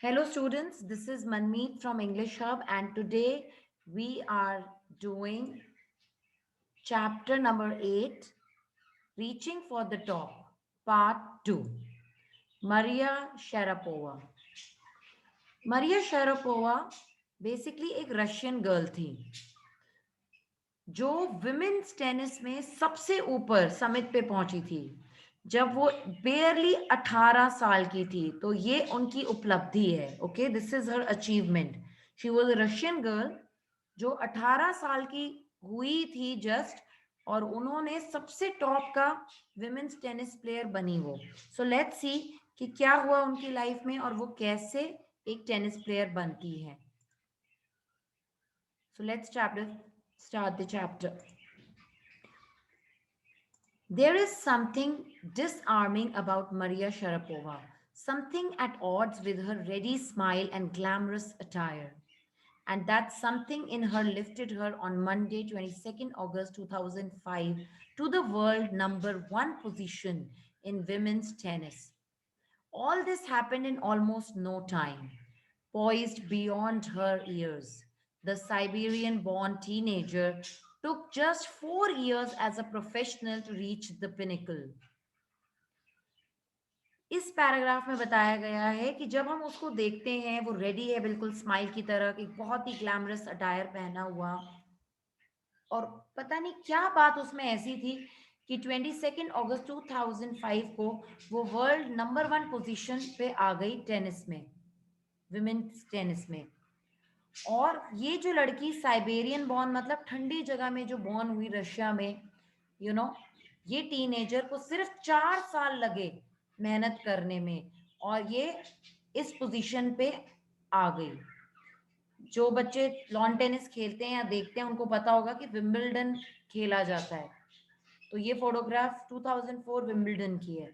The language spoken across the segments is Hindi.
Hello students, this is Manmeet from English Hub and today we are doing chapter number 8, Reaching for the Top, part 2. Maria Sharapova. Maria Sharapova basically एक रशियन गर्ल थी जो विमेन्स टेनिस में सबसे ऊपर समिट पे पहुंची थी जब वो बेयरली 18 साल की थी। तो ये उनकी उपलब्धि है। Okay, this is her achievement. She was a Russian girl जो 18 साल की हुई थी जस्ट, और उन्होंने सबसे टॉप का विमेन्स टेनिस प्लेयर बनी वो। सो लेट्स सी कि क्या हुआ उनकी लाइफ में और वो कैसे एक टेनिस प्लेयर बनती है। So let's start the chapter. There is something disarming about Maria Sharapova, something at odds with her ready smile and glamorous attire. And that something in her lifted her on Monday, 22nd August 2005, to the world number one position in women's tennis. All this happened in almost no time, poised beyond her years. The Siberian born teenager took just 4 years as a professional to reach the pinnacle. इस पैराग्राफ में बताया गया है कि जब हम उसको देखते हैं वो रेडी है बिल्कुल स्माइल की तरह, एक बहुत ही ग्लैमरस अटायर पहना हुआ, और पता नहीं क्या बात उसमें ऐसी थी कि 22 अगस्त 2005 को वो वर्ल्ड नंबर वन पोजीशन पे आ गई टेनिस में, विमेन्स टेनिस में। और ये जो लड़की साइबेरियन बॉर्न, मतलब ठंडी जगह में जो बॉर्न हुई रशिया में, यू नो, ये टीनेजर को सिर्फ 4 साल लगे मेहनत करने में और ये इस पोजीशन पे आ गई। जो बच्चे लॉन टेनिस खेलते हैं या देखते हैं उनको पता होगा कि विंबलडन खेला जाता है। तो ये फोटोग्राफ 2004 विंबलडन की है।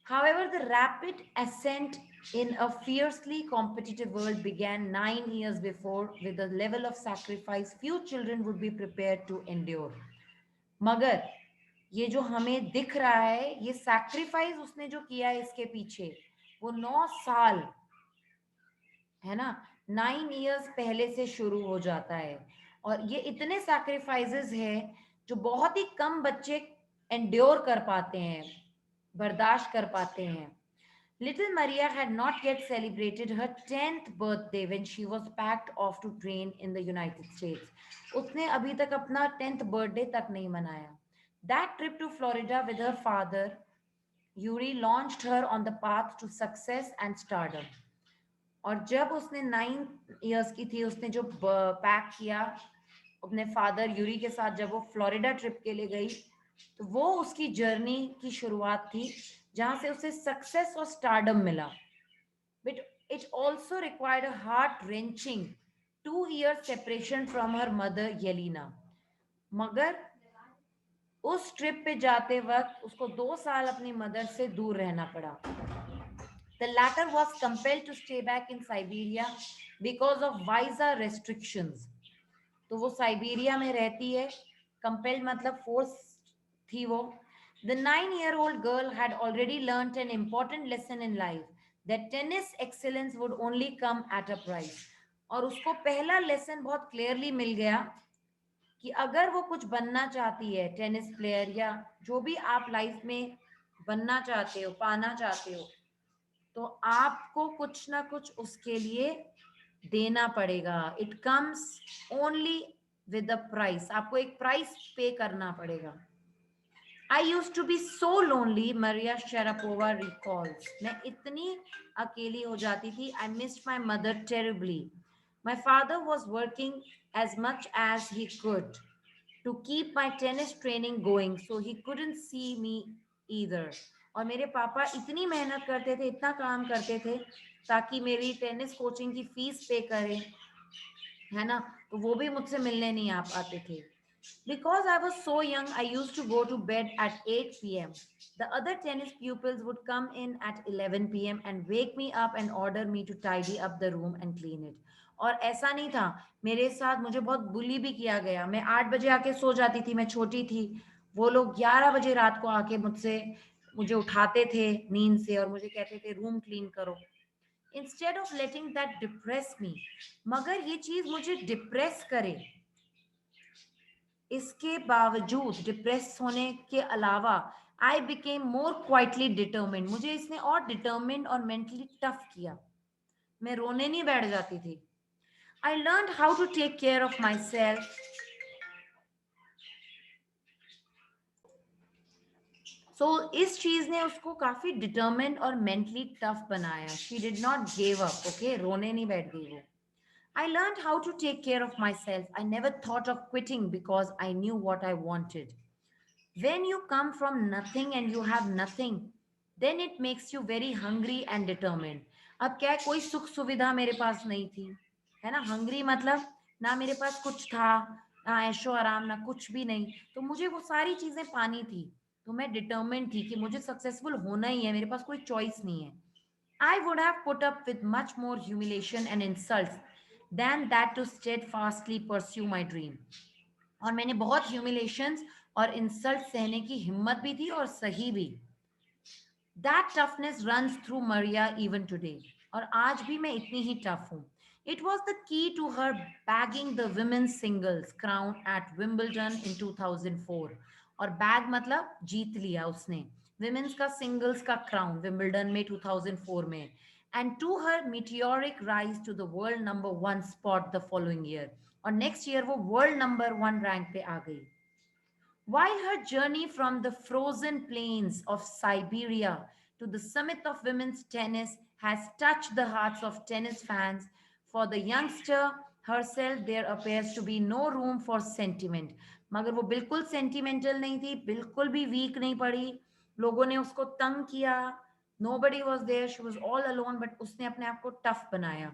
However, the rapid ascent in a fiercely competitive world began 9 years before with a level of sacrifice few children would be prepared to endure. मगर ये जो हमें दिख रहा है, ये सैक्रिफाइस उसने जो किया है इसके पीछे, वो 9 साल है ना, 9 इयर्स पहले से शुरू हो जाता है। और ये इतने सैक्रिफाइसेस है जो बहुत ही कम बच्चे एंड्योर कर पाते हैं, बर्दाश्त कर पाते हैं। Little Maria had not yet celebrated her 10th birthday when she was packed off to train in the United States. उसने अभी तक अपना 10th बर्थडे तक नहीं मनाया। That trip to Florida with her father, Yuri, launched her on the path to success and stardom. और जब उसने 9 इयर्स की थी, उसने जो पैक किया अपने फादर यूरी के साथ, जब वो फ्लोरिडा ट्रिप के लिए गई, तो वो उसकी जर्नी की शुरुआत थी जहां से उसे सक्सेस और स्टारडम मिला। But it also required a heart wrenching 2 year separation from her mother Yelena. मगर उस ट्रिप पे जाते वक्त उसको 2 साल अपनी मदर से दूर रहना पड़ा। The latter was compelled to stay back in Siberia because of visa restrictions. तो वो साइबेरिया में रहती है, कंपेल्ड मतलब फोर्स थी वो। The 9-year-old girl had already learnt an important lesson in life, that tennis excellence would only come at a price. और उसको पहला लेसन बहुत क्लियरली मिल गया कि अगर वो कुछ बनना चाहती है, टेनिस प्लेयर या जो भी आप लाइफ में बनना चाहते हो, पाना चाहते हो, तो आपको कुछ ना कुछ उसके लिए देना पड़ेगा। It comes only with a price, आपको एक प्राइस पे करना पड़ेगा। I used to be so lonely, Maria Sharapova recalls. मैं इतनी अकेली हो जाती थी. I missed my mother terribly. My father was working as much as he could to keep my tennis training going, so he couldn't see me either. और मेरे पापा इतनी मेहनत करते थे, इतना काम करते थे ताकि मेरी टेनिस कोचिंग की फीस पे करें, है ना, तो वो भी मुझसे मिलने नहीं आ पाते थे। Because I was so young, I used to go to bed at 8 p.m. The other tennis pupils would come in at 11 p.m. and wake me up and order me to tidy up the room and clean it. और ऐसा नहीं था, मेरे साथ मुझे बहुत बुली भी किया गया। मैं 8 बजे आके सो जाती थी, मैं छोटी थी। वो लोग 11 बजे रात को आके मुझे उठाते थे नींद से और मुझे कहते थे रूम क्लीन करो। Instead of letting that depress me, मगर ये चीज मुझे डिप्रेस करे, इसके बावजूद डिप्रेस होने के अलावा I became more quietly determined, मुझे इसने और डिटर्मिन्ड और मेंटली टफ किया, मैं रोने नहीं बैठ जाती थी। I learn how to take care of myself, so इस चीज ने उसको काफी डिटर्मिन्ड और मेंटली टफ बनाया। She did not give up, okay, रोने नहीं बैठ गई वो। I learned how to take care of myself. I never thought of quitting because I knew what I wanted. When you come from nothing and you have nothing, then it makes you very hungry and determined. अब क्या है, कोई सुख सुविधा मेरे पास नहीं थी, है ना, हंग्री मतलब ना मेरे पास कुछ था, ना ऐशो आराम, ना कुछ भी नहीं, तो मुझे वो सारी चीजें पानी थी। तो मैं डिटर्मिन्ड थी कि मुझे सक्सेसफुल होना ही है, मेरे पास कोई चॉइस नहीं है। I would have put up with much more humiliation and insults than that to steadfastly pursue my dream. और मैंने बहुत humiliations और इंसल्ट सहने की हिम्मत भी थी और सही भी। That toughness runs through Maria even today. और आज भी मैं इतनी ही टफ हूँ। It was the key to her bagging the women's singles crown at Wimbledon in 2004. और बैग मतलब जीत लिया उसने विमेंस का सिंगल्स का क्राउन विंबलडन में 2004 में, and to her meteoric rise to the world number one spot the following year. और नेक्स्ट ईयर वो वर्ल्ड नंबर वन रैंक पे आ गई। While her journey from the frozen plains of Siberia to the summit of women's tennis has touched the hearts of tennis fans, for the youngster herself there appears to be no room for sentiment. मगर वो बिल्कुल सेंटिमेंटल नहीं थी, बिल्कुल भी वीक नहीं पड़ी, लोगों ने उसको तंग किया, nobody was there, she was all alone, but उसने अपने आप को टफ बनाया।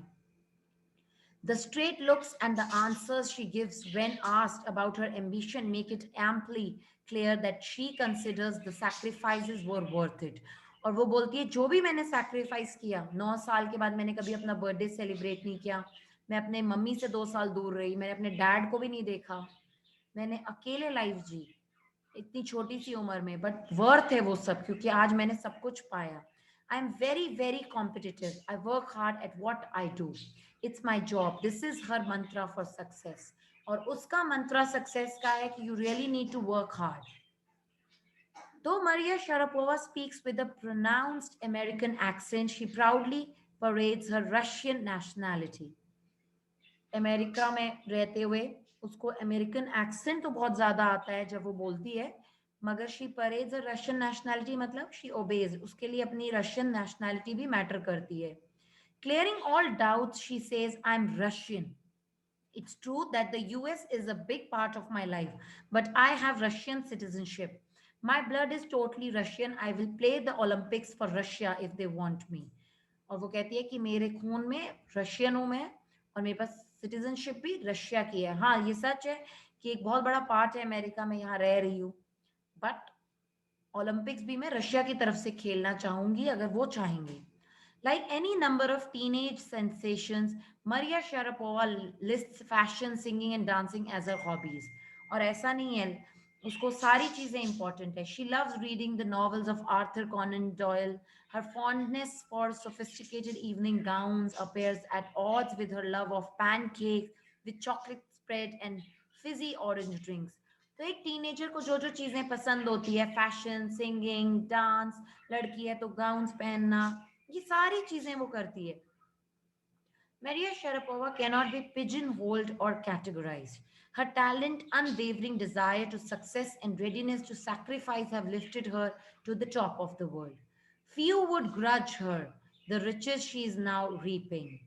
The straight looks and the answers she gives when asked about her ambition make it amply clear that she considers the sacrifices were worth it. और वो बोलती है जो भी मैंने सैक्रिफाइस किया, 9 साल के बाद मैंने कभी अपना बर्थडे सेलिब्रेट नहीं किया, मैं अपने मम्मी से 2 साल दूर रही, मैंने अपने डैड को भी नहीं देखा, मैंने अकेले लाइफ जी इतनी छोटी सी उम्र में, बट वर्थ है वो सब क्योंकि आज मैंने सब कुछ पाया। I am very very competitive, I work hard at what I do, it's my job, this is her mantra for success. और उसका मंत्रा सक्सेस का है कि you really need to work hard. Though Maria Sharapova speaks with a pronounced American accent, she proudly parades her Russian nationality. America में रहते हुए उसको अमेरिकन एक्सेंट तो बहुत ज्यादा आता है जब वो बोलती है, मगर शी परेज रशियन नेशनैलिटी, मतलब शी ओबेज, उसके लिए अपनी रशियन नेशनैलिटी भी मैटर करती है। Clearing all doubts she says I am Russian, it's true that the US is a big part of my life, but I have Russian citizenship. My blood is totally Russian. I will play the Olympics for Russia if they want me. और वो कहती है कि मेरे खून में रशियन हूं मैं, और मेरे पास सिटीजनशिप भी रशिया की है। हाँ, ये सच है कि एक बहुत बड़ा पार्ट है अमेरिका में यहाँ रह रही हूँ, बट ओलंपिक्स भी मैं रशिया की तरफ से खेलना चाहूंगी अगर वो चाहेंगे। Like any number of teenage sensations, Maria Sharapova lists fashion, singing and dancing as her hobbies. और ऐसा नहीं है, उसको सारी चीजें important है। She loves reading the novels of Arthur Conan Doyle. Her fondness for sophisticated evening gowns appears at odds with her love of pancakes with chocolate spread and fizzy orange drinks. तो एक टीनेजर को जो जो चीजें पसंद होती है, फैशन, सिंगिंग, डांस, लड़की है तो गाउन्स पहनना, ये सारी चीजें वो करती है। Maria Sharapova cannot be pigeonholed or categorized. Her talent, unwavering desire to success, and readiness to sacrifice have lifted her to the top of the world. Few would grudge her the riches she is now reaping.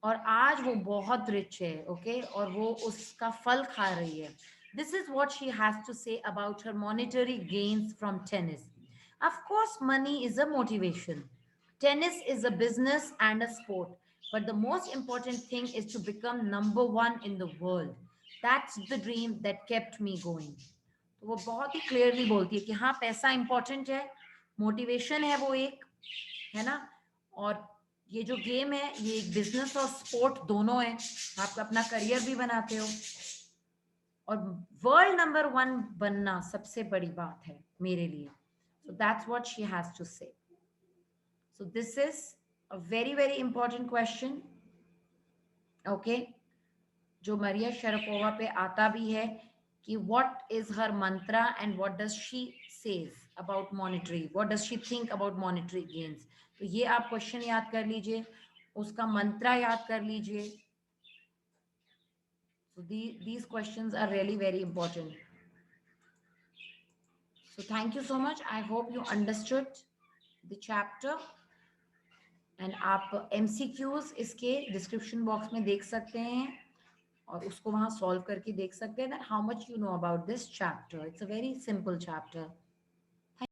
और आज वो बहुत रिच है, ओके, और वो उसका फल खा रही है। This is what she has to say about her monetary gains from tennis. Of course money is a motivation, tennis is a business and a sport, but the most important thing is to become number one in the world, that's the dream that kept me going. तो वो बहुत ही क्लियरली बोलती है कि हाँ, पैसा इंपॉर्टेंट है, मोटिवेशन है वो एक, है ना, और ये जो गेम है ये एक बिजनेस और स्पोर्ट दोनों है, आप अपना करियर भी बनाते हो, और वर्ल्ड नंबर वन बनना सबसे बड़ी बात है मेरे लिए। So that's what she has to say. So this is A very very important question. Okay, जो मरिया शरपोवा पे आता भी है कि what is her mantra and what does she says about monetary, what does she think about monetary gains. तो ये आप क्वेश्चन याद कर लीजिए, उसका मंत्रा याद कर लीजिए. So these questions are really very important. So thank you so much. I hope you understood the chapter. And आप MCQs इसके डिस्क्रिप्शन बॉक्स में देख सकते हैं और उसको वहाँ सॉल्व करके देख सकते हैं that how much you know about this chapter. It's a very simple chapter.